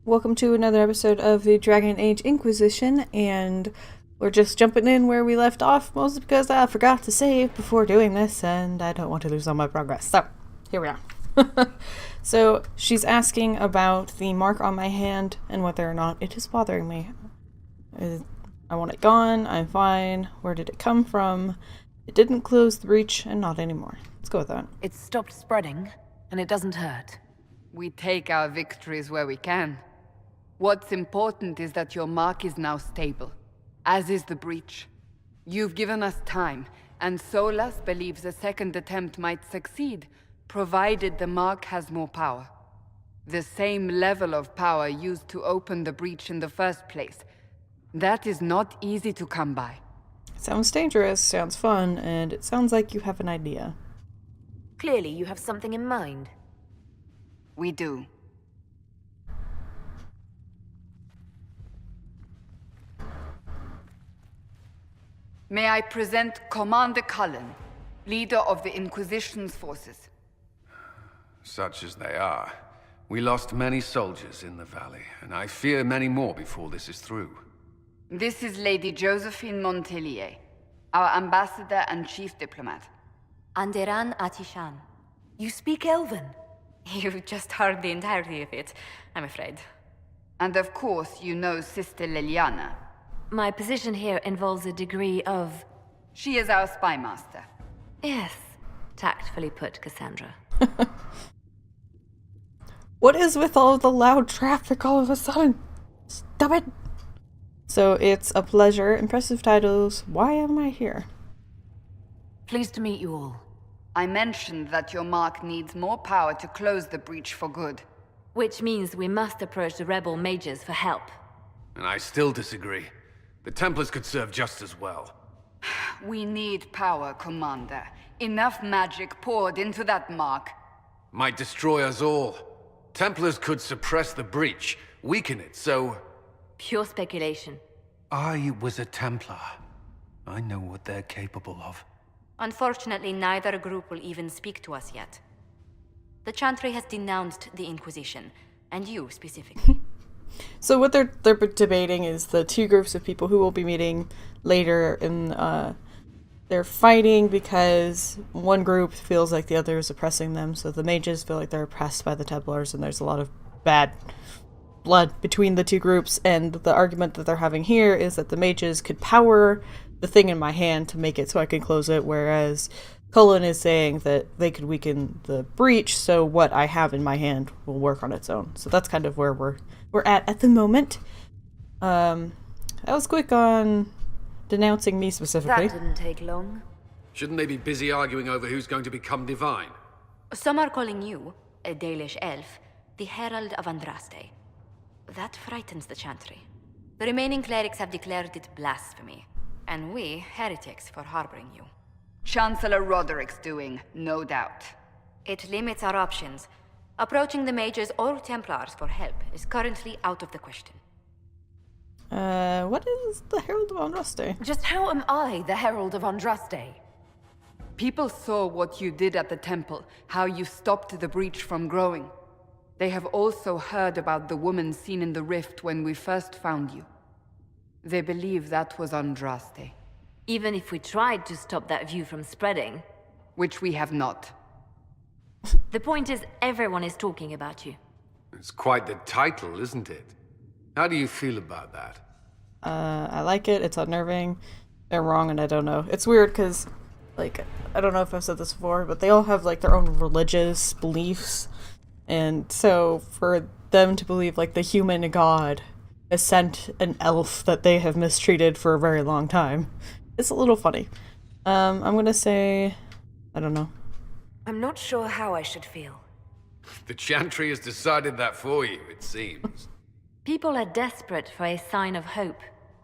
Welcome to another episode of the Dragon Age Inquisition, and we're just jumping in where we left off, mostly because I forgot to save before doing this, and I don't want to lose all my progress. So, here we are. So, she's asking about the mark on my hand and whether or not it is bothering me. I want it gone, I'm fine, where did it come from? It didn't close the breach, and not anymore. Let's go with that. It's stopped spreading, and it doesn't hurt. We take our victories where we can. What's important is that your mark is now stable, as is the breach. You've given us time, and Solas believes a second attempt might succeed, provided the mark has more power. The same level of power used to open the breach in the first place. That is not easy to come by. Sounds dangerous, sounds fun, and it sounds like you have an idea. Clearly, you have something in mind. We do. May I present Commander Cullen, leader of the Inquisition's forces. Such as they are. We lost many soldiers in the valley, and I fear many more before this is through. This is Lady Josephine Montelier, our ambassador and chief diplomat. Anderan Atishan. You speak Elven. You've just heard the entirety of it, I'm afraid. And of course, you know Sister Liliana. My position here involves a degree of... She is our spy master. Yes, tactfully put, Cassandra. What is with all the loud traffic all of a sudden? Stop it! So it's a pleasure. Impressive titles. Why am I here? Pleased to meet you all. I mentioned that your mark needs more power to close the breach for good. Which means we must approach the rebel mages for help. And I still disagree. The Templars could serve just as well. We need power, Commander. Enough magic poured into that mark. Might destroy us all. Templars could suppress the breach, weaken it, so... Pure speculation. I was a Templar. I know what they're capable of. Unfortunately, neither group will even speak to us yet. The Chantry has denounced the Inquisition, and you specifically. So what they're debating is the two groups of people who will be meeting later, and they're fighting because one group feels like the other is oppressing them. So the mages feel like they're oppressed by the Templars, and there's a lot of bad blood between the two groups. And the argument that they're having here is that the mages could power the thing in my hand to make it so I can close it, whereas Cullen is saying that they could weaken the breach, so what I have in my hand will work on its own. So that's kind of where we're at the moment. I was quick on denouncing me specifically. That didn't take long. Shouldn't they be busy arguing over who's going to become divine? Some are calling you, a Dalish elf, the Herald of Andraste. That frightens the Chantry. The remaining clerics have declared it blasphemy, and we, heretics, for harboring you. Chancellor Roderick's doing, no doubt. It limits our options. Approaching the mages or Templars for help is currently out of the question. What is the Herald of Andraste? Just how am I the Herald of Andraste? People saw what you did at the temple, how you stopped the breach from growing. They have also heard about the woman seen in the rift when we first found you. They believe that was Andraste. Even if we tried to stop that view from spreading. Which we have not. The point is, everyone is talking about you. It's quite the title, isn't it? How do you feel about that? I like it. It's unnerving. They're wrong, and I don't know. It's weird because, like, I don't know if I've said this before, but they all have, like, their own religious beliefs. And so for them to believe, like, the human god has sent an elf that they have mistreated for a very long time, it's a little funny. I'm gonna say, I don't know. I'm not sure how I should feel. The Chantry has decided that for you, it seems. People are desperate for a sign of hope.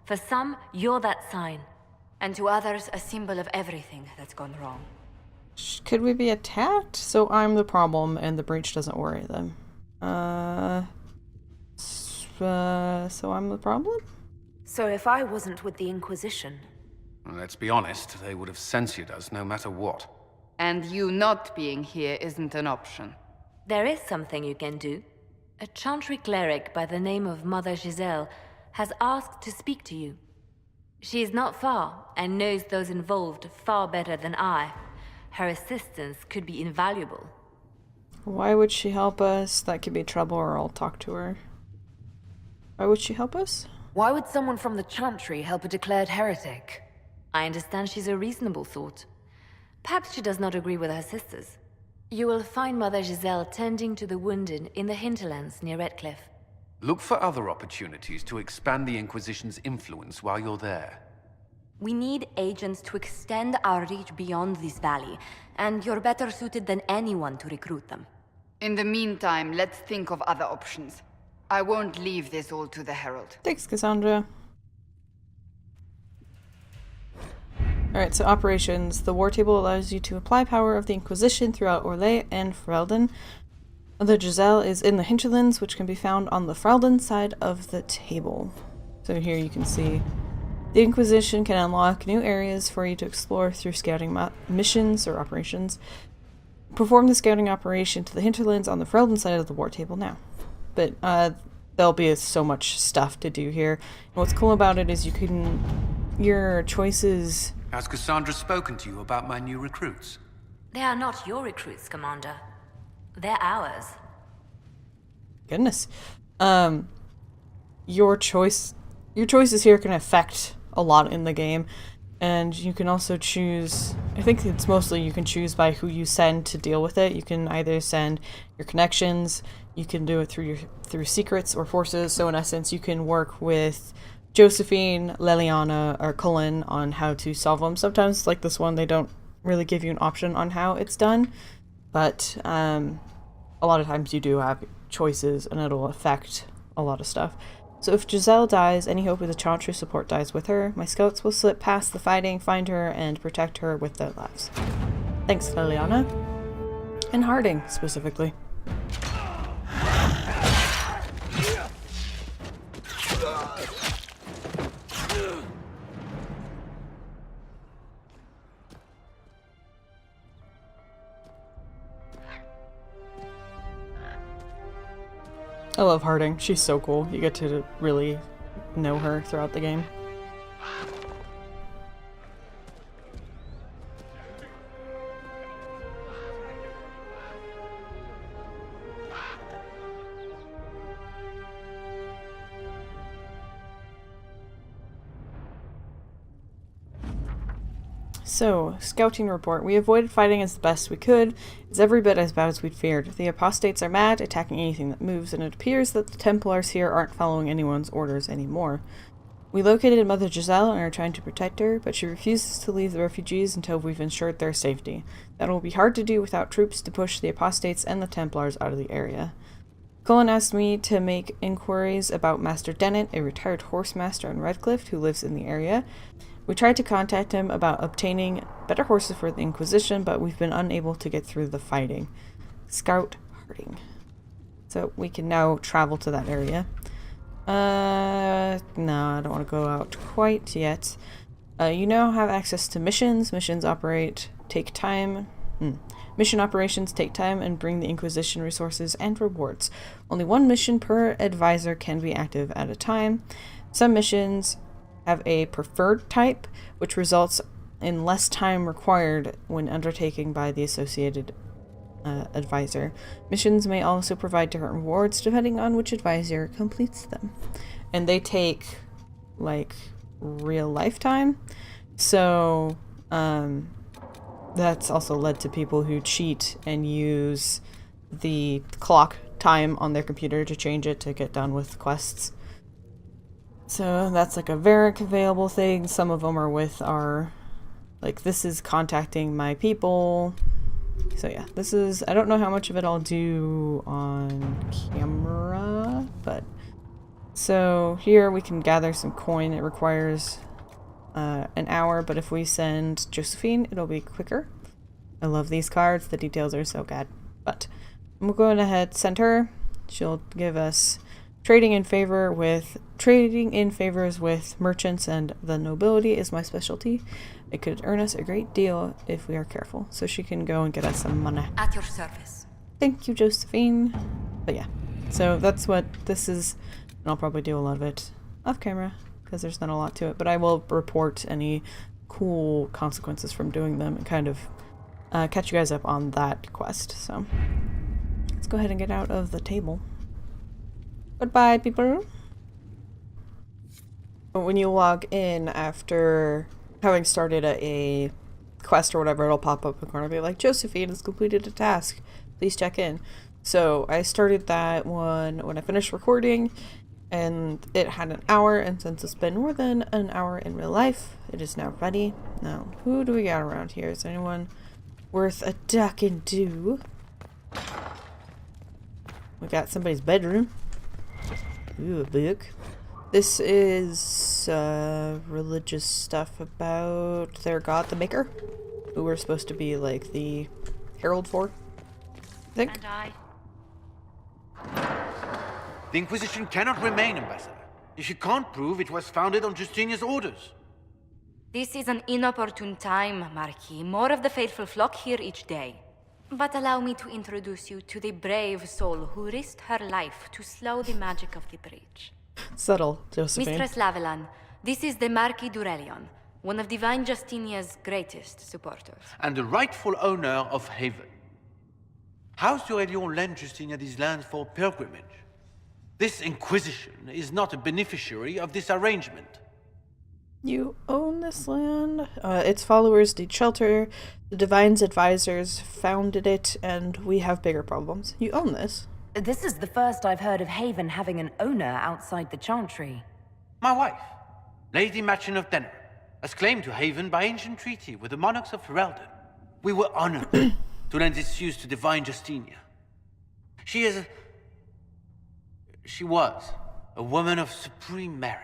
For some, you're that sign. And to others, a symbol of everything that's gone wrong. Could we be attacked? So I'm the problem and the breach doesn't worry them. So I'm the problem? So if I wasn't with the Inquisition... Well, let's be honest, they would have censored us no matter what. And you not being here isn't an option. There is something you can do. A chantry cleric by the name of Mother Giselle has asked to speak to you. She is not far and knows those involved far better than I. Her assistance could be invaluable. Why would she help us? That could be trouble, or I'll talk to her. Why would she help us? Why would someone from the Chantry help a declared heretic? I understand she's a reasonable sort. Perhaps she does not agree with her sisters. You will find Mother Giselle tending to the wounded in the Hinterlands near Redcliffe. Look for other opportunities to expand the Inquisition's influence while you're there. We need agents to extend our reach beyond this valley, and you're better suited than anyone to recruit them. In the meantime, let's think of other options. I won't leave this all to the Herald. Thanks, Cassandra. Alright, so operations. The war table allows you to apply power of the Inquisition throughout Orlais and Ferelden. Mother Giselle is in the Hinterlands, which can be found on the Ferelden side of the table. So here you can see the Inquisition can unlock new areas for you to explore through scouting missions or operations. Perform the scouting operation to the Hinterlands on the Ferelden side of the war table now. But there'll be so much stuff to do here. And what's cool about it is your choices... Has Cassandra spoken to you about my new recruits? They are not your recruits, Commander. They're ours. Goodness. Your choices here can affect a lot in the game. And you can also choose, I think it's mostly you can choose by who you send to deal with it. You can either send your connections, you can do it through secrets or forces. So in essence, you can work with Josephine, Leliana, or Cullen on how to solve them. Sometimes, like this one, they don't really give you an option on how it's done. But a lot of times you do have choices and it'll affect a lot of stuff. So if Giselle dies, any hope of the Chantry support dies with her. My scouts will slip past the fighting, find her, and protect her with their lives. Thanks, Liliana. And Harding, specifically. I love Harding. She's so cool. You get to really know her throughout the game. So, scouting report. We avoided fighting as best we could. It's every bit as bad as we'd feared. The apostates are mad, attacking anything that moves, and it appears that the Templars here aren't following anyone's orders anymore. We located Mother Giselle and are trying to protect her, but she refuses to leave the refugees until we've ensured their safety. That will be hard to do without troops to push the apostates and the Templars out of the area. Cullen asked me to make inquiries about Master Dennett, a retired horse master in Redcliffe who lives in the area. We tried to contact him about obtaining better horses for the Inquisition, but we've been unable to get through the fighting. Scout Harding. So we can now travel to that area. No, I don't want to go out quite yet. You now have access to missions. Mission operations take time and bring the Inquisition resources and rewards. Only one mission per advisor can be active at a time. Some missions have a preferred type, which results in less time required when undertaken by the associated advisor. Missions may also provide different rewards depending on which advisor completes them. And they take, like, real lifetime. So, that's also led to people who cheat and use the clock time on their computer to change it to get done with quests. So that's like a very available thing. Some of them are with our, like, this is contacting my people. So yeah, this is, I don't know how much of it I'll do on camera, but so here we can gather some coin. It requires an hour, but if we send Josephine, it'll be quicker. I love these cards. The details are so good. But I'm going ahead, send her. She'll give us trading in favors with merchants, and the nobility is my specialty. It could earn us a great deal if we are careful. So she can go and get us some money. At your service. Thank you, Josephine. But yeah. So that's what this is, and I'll probably do a lot of it off camera, because there's not a lot to it, but I will report any cool consequences from doing them and kind of catch you guys up on that quest. So let's go ahead and get out of the table. Goodbye, people. When you log in after having started a quest or whatever, it'll pop up in the corner and be like, Josephine has completed a task. Please check in. So I started that one when I finished recording, and it had an hour, and since it's been more than an hour in real life, it is now ready. Now, who do we got around here? Is anyone worth a duck and do? We got somebody's bedroom. Ooh, a book. This is religious stuff about their god, the Maker, who we're supposed to be like the herald for, I think. And I. The Inquisition cannot remain, Ambassador, if you can't prove it was founded on Justinia's orders. This is an inopportune time, Marquis. More of the faithful flock here each day. But allow me to introduce you to the brave soul who risked her life to slow the magic of the breach. Subtle, Josephine. Mistress Lavelan, this is the Marquis d'Aurelion, one of Divine Justinia's greatest supporters. And the rightful owner of Haven. House d'Aurelion lent Justinia these lands for pilgrimage. This Inquisition is not a beneficiary of this arrangement. You own this land. Its followers need shelter. The Divine's advisors founded it, and we have bigger problems. You own this. This is the first I've heard of Haven having an owner outside the Chantry. My wife, Lady Machin of Denner, has claimed to Haven by ancient treaty with the monarchs of Ferelden. We were honored to lend its use to Divine Justinia. She was a woman of supreme merit.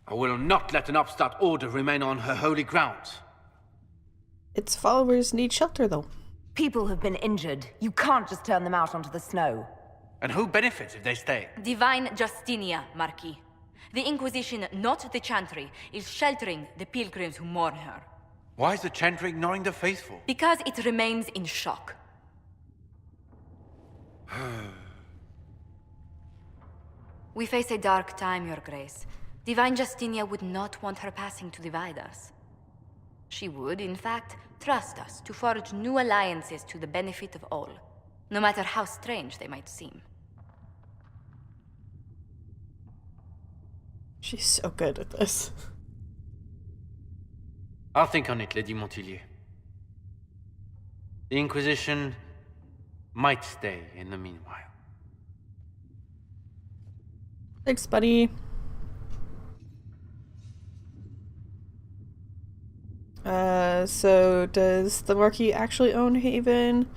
I will not let an upstart order remain on her holy grounds. Its followers need shelter, though. People have been injured. You can't just turn them out onto the snow. And who benefits if they stay? Divine Justinia, Marquis. The Inquisition, not the Chantry, is sheltering the pilgrims who mourn her. Why is the Chantry ignoring the faithful? Because it remains in shock. We face a dark time, Your Grace. Divine Justinia would not want her passing to divide us. She would, in fact, trust us to forge new alliances to the benefit of all, no matter how strange they might seem. She's so good at this. I'll think on it, Lady Montillier. The Inquisition might stay in the meanwhile. Thanks, buddy. So does the Marquis actually own Haven?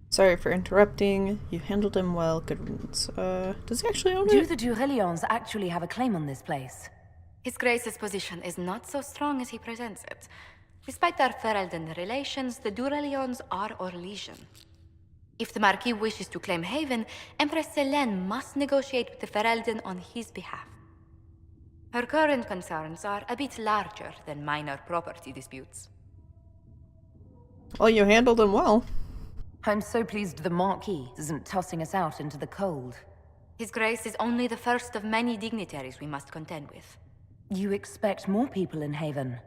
Sorry for interrupting. You handled him well. Good riddance. Does he actually own Do it? the d'Aurelions actually have a claim on this place? His Grace's position is not so strong as he presents it. Despite their Ferelden relations, the d'Aurelions are Orlesian. If the Marquis wishes to claim Haven, Empress Selene must negotiate with the Ferelden on his behalf. Her current concerns are a bit larger than minor property disputes. Well, you handled him well. I'm so pleased the Marquis isn't tossing us out into the cold. His Grace is only the first of many dignitaries we must contend with. You expect more people in Haven?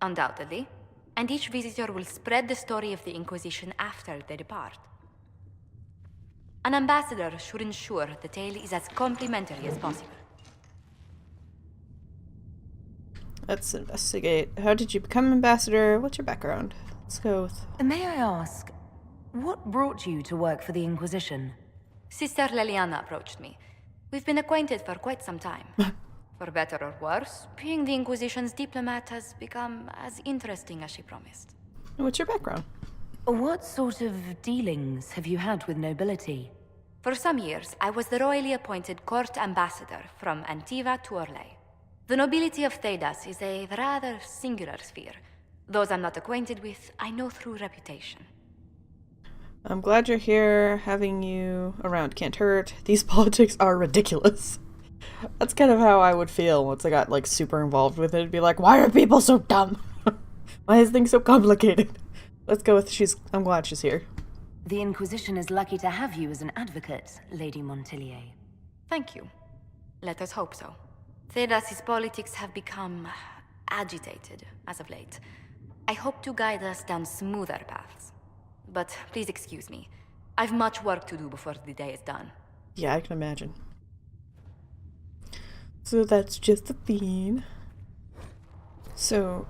Undoubtedly. And each visitor will spread the story of the Inquisition after they depart. An ambassador should ensure the tale is as complimentary as possible. Let's investigate. How did you become ambassador? What's your background? Let's go with... May I ask, what brought you to work for the Inquisition? Sister Leliana approached me. We've been acquainted for quite some time. For better or worse, being the Inquisition's diplomat has become as interesting as she promised. What's your background? What sort of dealings have you had with nobility? For some years, I was the royally appointed court ambassador from Antiva to Orlais. The nobility of Thedas is a rather singular sphere. Those I'm not acquainted with, I know through reputation. I'm glad you're here. Having you around can't hurt. These politics are ridiculous. That's kind of how I would feel once I got, like, super involved with it. It'd be like, why are people so dumb? Why is things so complicated? Let's go with I'm glad she's here. The Inquisition is lucky to have you as an advocate, Lady Montillier. Thank you. Let us hope so. Thedas' politics have become agitated as of late. I hope to guide us down smoother paths. But please excuse me. I've much work to do before the day is done. Yeah, I can imagine. So that's just the theme. So,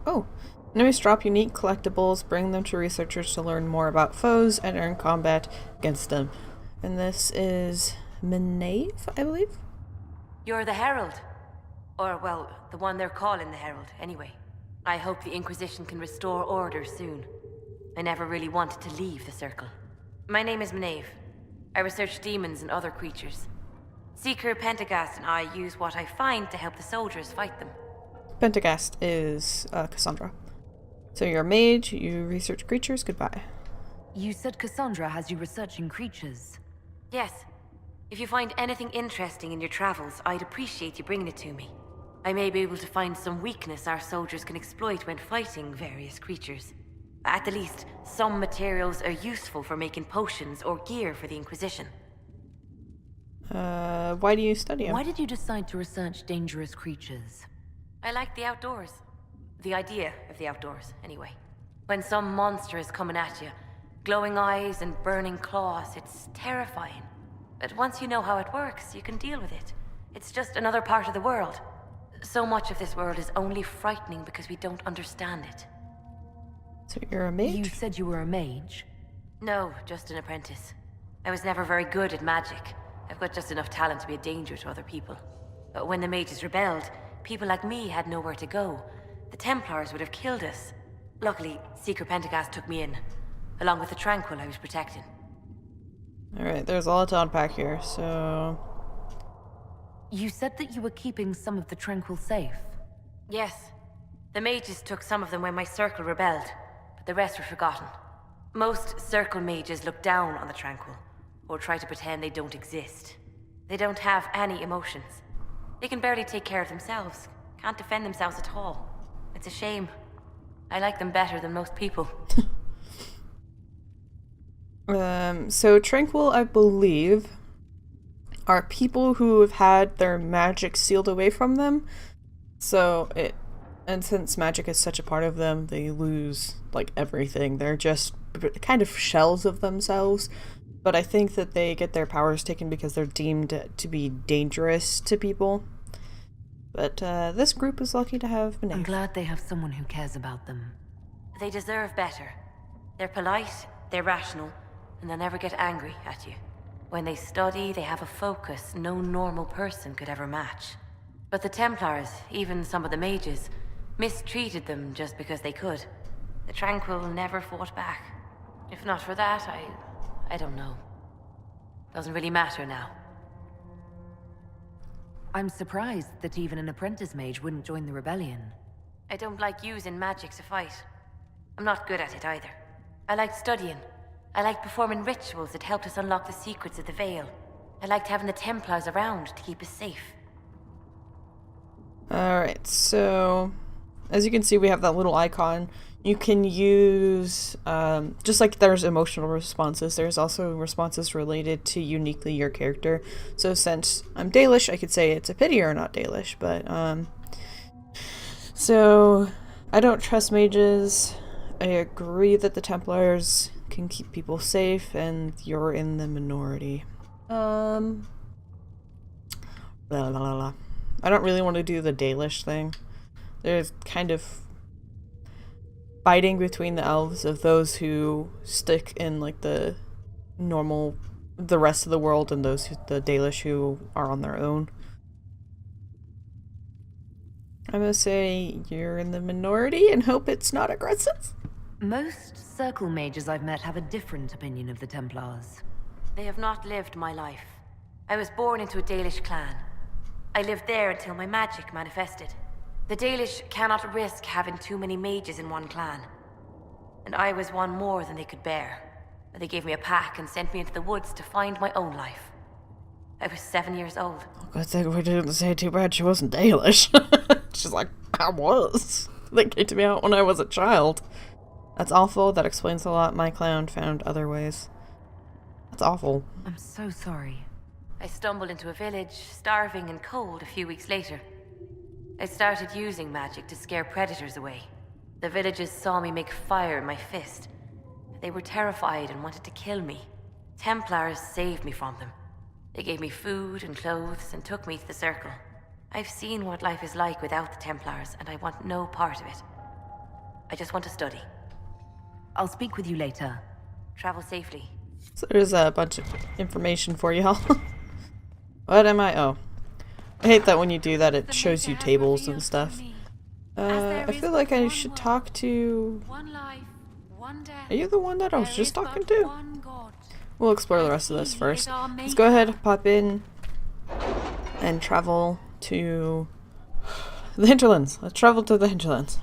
enemies drop unique collectibles, bring them to researchers to learn more about foes and earn combat against them. And this is Maeve, I believe? You're the Herald. Or, well, the one they're calling the Herald, anyway. I hope the Inquisition can restore order soon. I never really wanted to leave the Circle. My name is Maeve. I research demons and other creatures. Seeker Pentagast and I use what I find to help the soldiers fight them. Pentagast is Cassandra. So you're a mage, you research creatures, goodbye. You said Cassandra has you researching creatures. Yes. If you find anything interesting in your travels, I'd appreciate you bringing it to me. I may be able to find some weakness our soldiers can exploit when fighting various creatures. At the least, some materials are useful for making potions or gear for the Inquisition. Why do you study them? Why did you decide to research dangerous creatures? I like the outdoors. The idea of the outdoors, anyway. When some monster is coming at you, glowing eyes and burning claws, it's terrifying. But once you know how it works, you can deal with it. It's just another part of the world. So much of this world is only frightening because we don't understand it. So you're a mage? You said you were a mage? No, just an apprentice. I was never very good at magic. I've got just enough talent to be a danger to other people. But when the mages rebelled, people like me had nowhere to go. The Templars would have killed us. Luckily, Seeker Pentagast took me in, along with the Tranquil I was protecting. Alright, there's a lot to unpack here, so... You said that you were keeping some of the Tranquil safe. Yes. The mages took some of them when my Circle rebelled, but the rest were forgotten. Most Circle mages look down on the Tranquil, or try to pretend they don't exist. They don't have any emotions. They can barely take care of themselves, can't defend themselves at all. It's a shame. I like them better than most people. So Tranquil, I believe, are people who have had their magic sealed away from them. And since magic is such a part of them, they lose, like, everything. They're just kind of shells of themselves. But I think that they get their powers taken because they're deemed to be dangerous to people. But this group is lucky to have Maeve. I'm glad they have someone who cares about them. They deserve better. They're polite, they're rational, and they'll never get angry at you. When they study, they have a focus no normal person could ever match. But the Templars, even some of the mages, mistreated them just because they could. The Tranquil never fought back. If not for that, I don't know. Doesn't really matter now. I'm surprised that even an apprentice mage wouldn't join the rebellion. I don't like using magic to fight. I'm not good at it either. I like studying. I liked performing rituals that helped us unlock the secrets of the Veil. I liked having the Templars around to keep us safe. Alright, so as you can see, we have that little icon. You can use, just like there's emotional responses, there's also responses related to uniquely your character. So since I'm Dalish, I could say it's a pity or not Dalish, but, so I don't trust mages. I agree that the Templars can keep people safe, and you're in the minority. Blah, blah, blah, blah. I don't really want to do the Dalish thing. There's kind of fighting between the elves of those who stick in like the rest of the world, and those the Dalish who are on their own. I'm gonna say you're in the minority and hope it's not aggressive. Most Circle mages I've met have a different opinion of the Templars. They have not lived my life. I was born into a Dalish clan. I lived there until my magic manifested. The Dalish cannot risk having too many mages in one clan. And I was one more than they could bear. They gave me a pack and sent me into the woods to find my own life. I was 7 years old. Good thing we didn't say too bad she wasn't Dalish. She's like, I was. They kicked me out when I was a child. That's awful. That explains a lot. My clan found other ways. That's awful. I'm so sorry. I stumbled into a village, starving and cold a few weeks later. I started using magic to scare predators away. The villagers saw me make fire in my fist. They were terrified and wanted to kill me. Templars saved me from them. They gave me food and clothes and took me to the Circle. I've seen what life is like without the Templars, and I want no part of it. I just want to study. I'll speak with you later. Travel safely. So there's a bunch of information for y'all. What am I? Oh. I hate that when you do that it shows you tables and stuff. I feel like I should talk to... Are you the one that I was just talking to? We'll explore the rest of this first. Let's go ahead, pop in, and travel to the Hinterlands. Let's travel to the Hinterlands.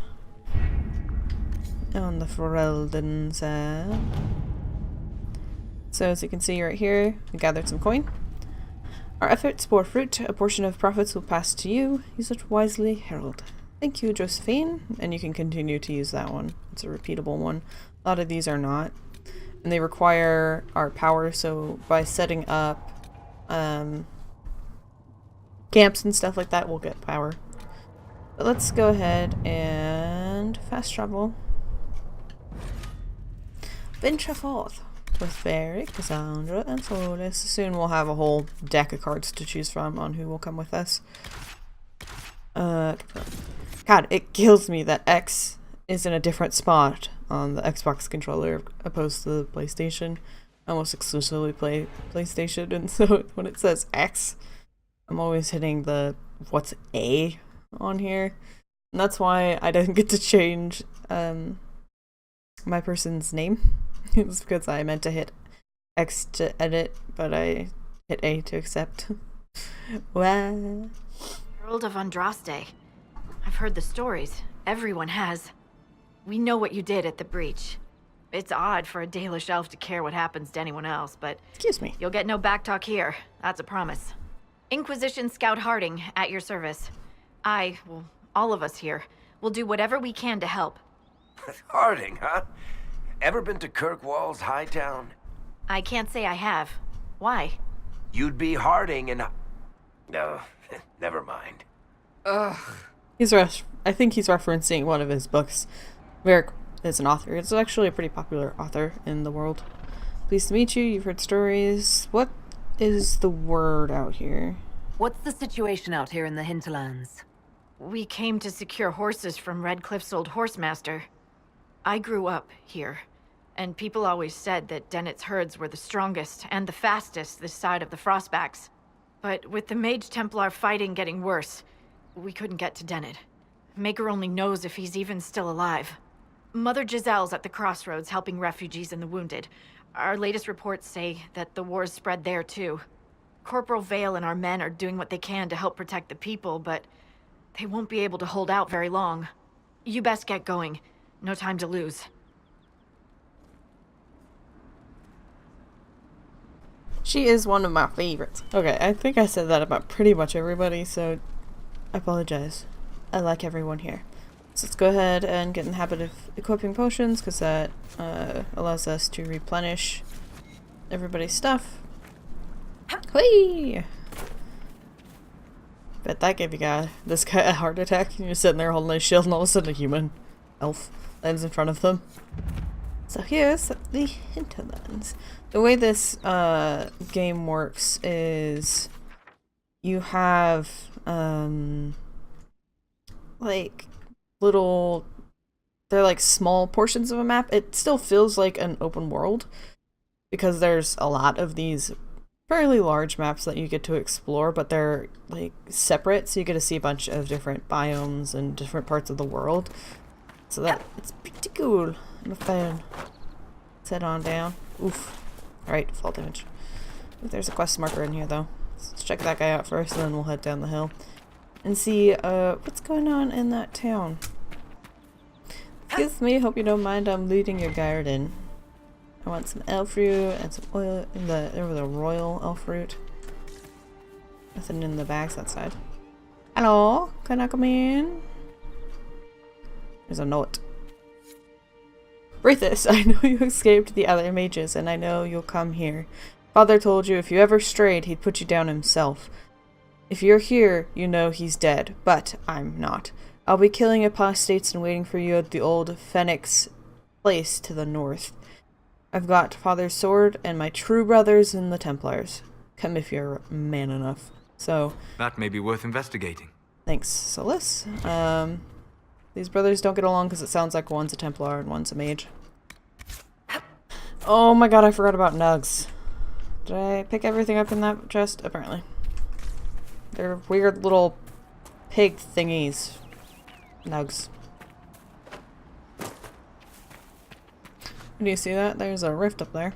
On the Ferelden side. So as you can see right here, we gathered some coin. Our efforts bore fruit. A portion of profits will pass to you. Use it wisely, Herald. Thank you, Josephine. And you can continue to use that one. It's a repeatable one. A lot of these are not. And they require our power, so by setting up camps and stuff like that, we'll get power. But let's go ahead and fast travel. Venture forth with Fairy, Cassandra, and Solis. Soon we'll have a whole deck of cards to choose from on who will come with us. God, it kills me that X is in a different spot on the Xbox controller opposed to the PlayStation. I almost exclusively play PlayStation, and so when it says X, I'm always hitting the what's A on here. And that's why I didn't get to change my person's name. It was because I meant to hit X to edit, but I hit A to accept. Wow. Herald of Andraste. I've heard the stories. Everyone has. We know what you did at the breach. It's odd for a Dalish elf to care what happens to anyone else, but... Excuse me. You'll get no backtalk here. That's a promise. Inquisition Scout Harding, at your service. Well, all of us here, will do whatever we can to help. Harding, huh? Ever been to Kirkwall's Hightown? I can't say I have. Why? You'd be Harding and... No, never mind. Ugh. I think he's referencing one of his books. Varric is an author. It's actually a pretty popular author in the world. Pleased to meet you. You've heard stories. What is the word out here? What's the situation out here in the Hinterlands? We came to secure horses from Redcliffe's old horsemaster. I grew up here, and people always said that Dennett's herds were the strongest and the fastest this side of the Frostbacks. But with the Mage Templar fighting getting worse, we couldn't get to Dennett. Maker only knows if he's even still alive. Mother Giselle's at the crossroads helping refugees and the wounded. Our latest reports say that the war's spread there too. Corporal Vale and our men are doing what they can to help protect the people, but they won't be able to hold out very long. You best get going. No time to lose. She is one of my favorites. Okay, I think I said that about pretty much everybody, so I apologize. I like everyone here. So let's go ahead and get in the habit of equipping potions, because that allows us to replenish everybody's stuff. Whee! Bet that gave this guy a heart attack. You're sitting there holding a shield, and all of a sudden a human elf lands in front of them. So here's the Hinterlands. The way this game works is you have like little, they're like small portions of a map. It still feels like an open world because there's a lot of these fairly large maps that you get to explore, but they're like separate, so you get to see a bunch of different biomes and different parts of the world. So that it's pretty cool. I'm a fan. Let's head on down. Oof. Alright, fall damage. There's a quest marker in here though. Let's check that guy out first, and then we'll head down the hill and see what's going on in that town. Excuse me, hope you don't mind, I'm looting your garden. I want some elf fruit and some oil in the royal elf fruit. Nothing in the bags outside. Hello, can I come in? There's a note. Breathis, I know you escaped the other mages, and I know you'll come here. Father told you if you ever strayed, he'd put you down himself. If you're here, you know he's dead, but I'm not. I'll be killing apostates and waiting for you at the old Phoenix place to the north. I've got Father's sword and my true brothers in the Templars. Come if you're man enough. So... That may be worth investigating. Thanks, Solus. These brothers don't get along because it sounds like one's a Templar and one's a mage. Oh my god, I forgot about nugs. Did I pick everything up in that chest? Apparently. They're weird little pig thingies. Nugs. Do you see that? There's a rift up there.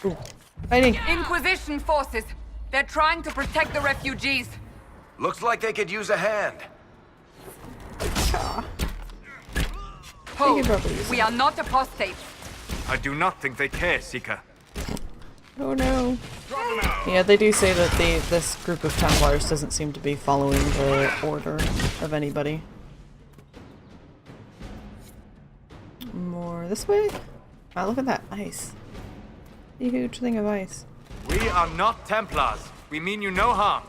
Ooh. Fighting! Inquisition forces! They're trying to protect the refugees! Looks like they could use a hand. Hold. We are not apostates. I do not think they care, Seeker. Oh no. Yeah, they do say that this group of Templars doesn't seem to be following the order of anybody. More this way? Wow, look at that ice. A huge thing of ice. We are not Templars. We mean you no harm.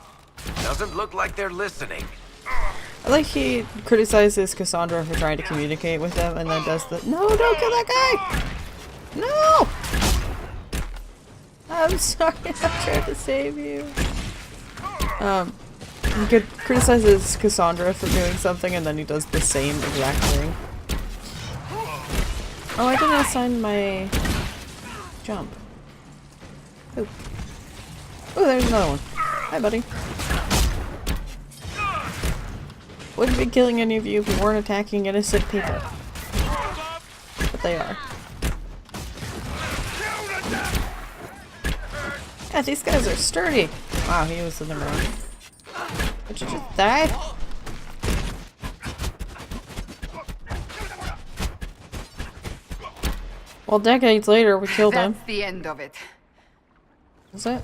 Doesn't look like they're listening. I like he criticizes Cassandra for trying to communicate with them and then does the no, don't kill that guy! No! I'm sorry, I'm trying to save you. He criticizes Cassandra for doing something and then he does the same exact thing. Oh, I didn't assign my jump. Oh. Oh, there's another one. Hi, buddy. Wouldn't be killing any of you if we weren't attacking innocent people. But they are. Yeah, these guys are sturdy. Wow, he was in the wrong. Did you just die? Well, decades later, we killed him. That's the end of it. Is it?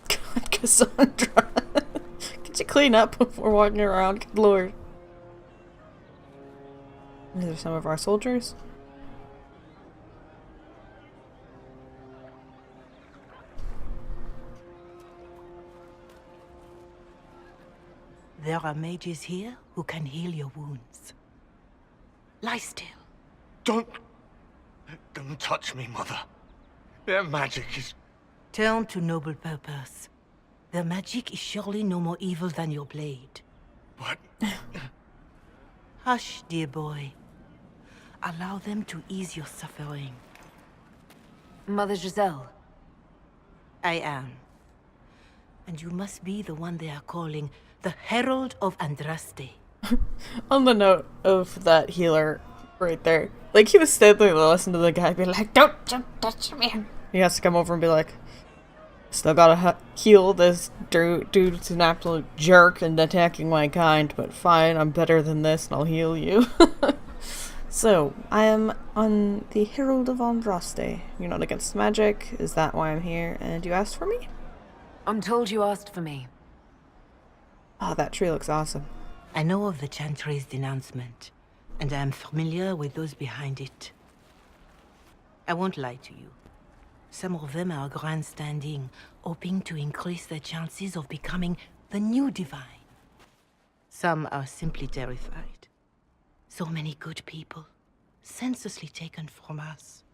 God, Cassandra. Could you clean up before walking around? Good lord. These are some of our soldiers. There are mages here who can heal your wounds. Lie still. Don't touch me, Mother. Their magic is... Turn to noble purpose. Their magic is surely no more evil than your blade. But... Hush, dear boy. Allow them to ease your suffering. Mother Giselle. I am. And you must be the one they are calling the Herald of Andraste. On the note of that healer right there, like he was steadily listening to the guy be like, don't touch me. He has to come over and be like, still gotta heal this dude's an absolute jerk and attacking my kind, but fine, I'm better than this and I'll heal you. So, I am on the Herald of Andraste. You're not against magic, is that why I'm here? And you asked for me? I'm told you asked for me. Oh, that tree looks awesome. I know of the Chantry's denouncement, and I am familiar with those behind it. I won't lie to you. Some of them are grandstanding, hoping to increase their chances of becoming the new divine. Some are simply terrified. So many good people, senselessly taken from us.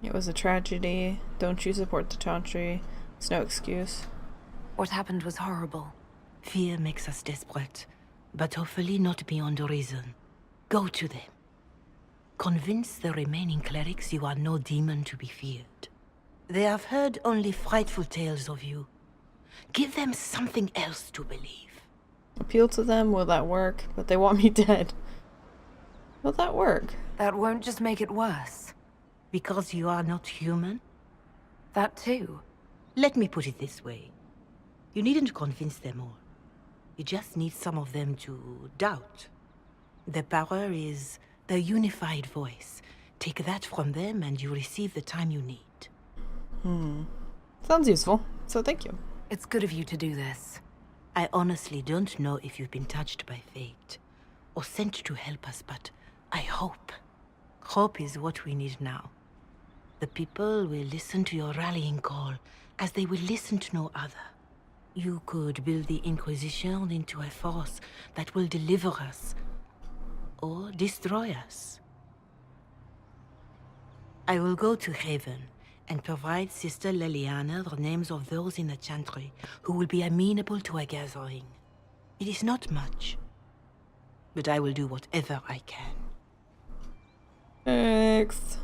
It was a tragedy. Don't you support the Chantry? It's no excuse. What happened was horrible. Fear makes us desperate, but hopefully not beyond reason. Go to them. Convince the remaining clerics you are no demon to be feared. They have heard only frightful tales of you. Give them something else to believe. Appeal to them, will that work? But they want me dead. Will that work? That won't just make it worse. Because you are not human? That too. Let me put it this way. You needn't convince them all. You just need some of them to doubt. Their power is their unified voice. Take that from them and you receive the time you need. Sounds useful, so thank you. It's good of you to do this. I honestly don't know if you've been touched by fate or sent to help us, but I hope. Hope is what we need now. The people will listen to your rallying call as they will listen to no other. You could build the Inquisition into a force that will deliver us or destroy us. I will go to Haven and provide Sister Leliana the names of those in the Chantry who will be amenable to a gathering. It is not much, but I will do whatever I can. Thanks.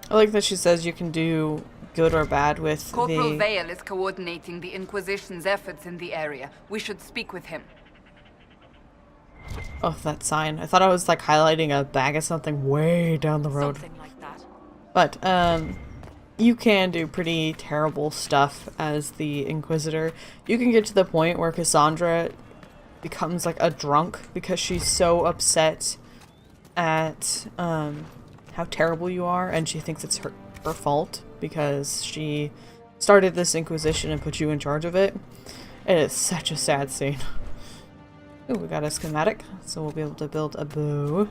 I like that she says you can do good or bad with Corporal the... Vale is coordinating the Inquisition's efforts in the area. We should speak with him. Oh, that sign. I thought I was like highlighting a bag of something way down the road. Something like that. But, you can do pretty terrible stuff as the Inquisitor. You can get to the point where Cassandra becomes like a drunk because she's so upset at, how terrible you are, and she thinks it's her fault because she started this Inquisition and put you in charge of it. It is such a sad scene. Ooh, we got a schematic, so we'll be able to build a bow.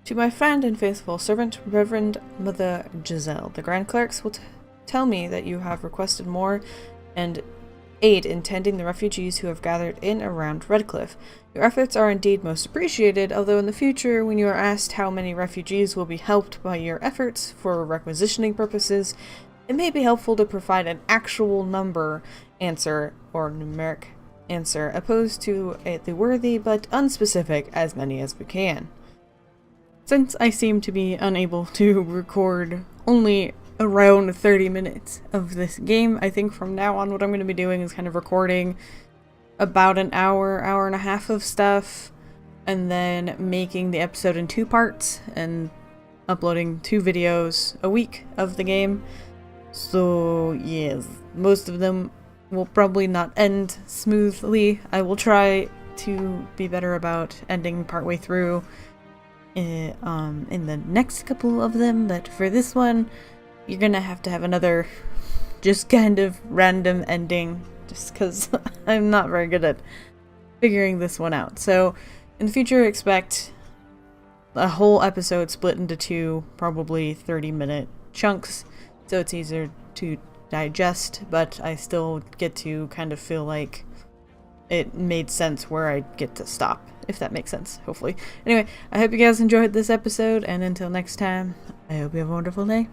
To my friend and faithful servant, Reverend Mother Giselle, the Grand Clerics will tell me that you have requested more and aid in tending the refugees who have gathered in around Redcliffe. Your efforts are indeed most appreciated, although in the future, when you are asked how many refugees will be helped by your efforts for requisitioning purposes, it may be helpful to provide an actual number answer or numeric answer, opposed to the worthy but unspecific as many as we can. Since I seem to be unable to record only around 30 minutes of this game, I think from now on what I'm going to be doing is kind of recording about an hour, hour and a half of stuff, and then making the episode in 2 parts and uploading 2 videos a week of the game. So yes, most of them will probably not end smoothly. I will try to be better about ending partway through in the next couple of them, but for this one, you're gonna have to have another just kind of random ending, just because I'm not very good at figuring this one out. So in the future, expect a whole episode split into 2, probably 30-minute chunks, so it's easier to digest, but I still get to kind of feel like it made sense where I get to stop, if that makes sense, hopefully. Anyway, I hope you guys enjoyed this episode, and until next time, I hope you have a wonderful day.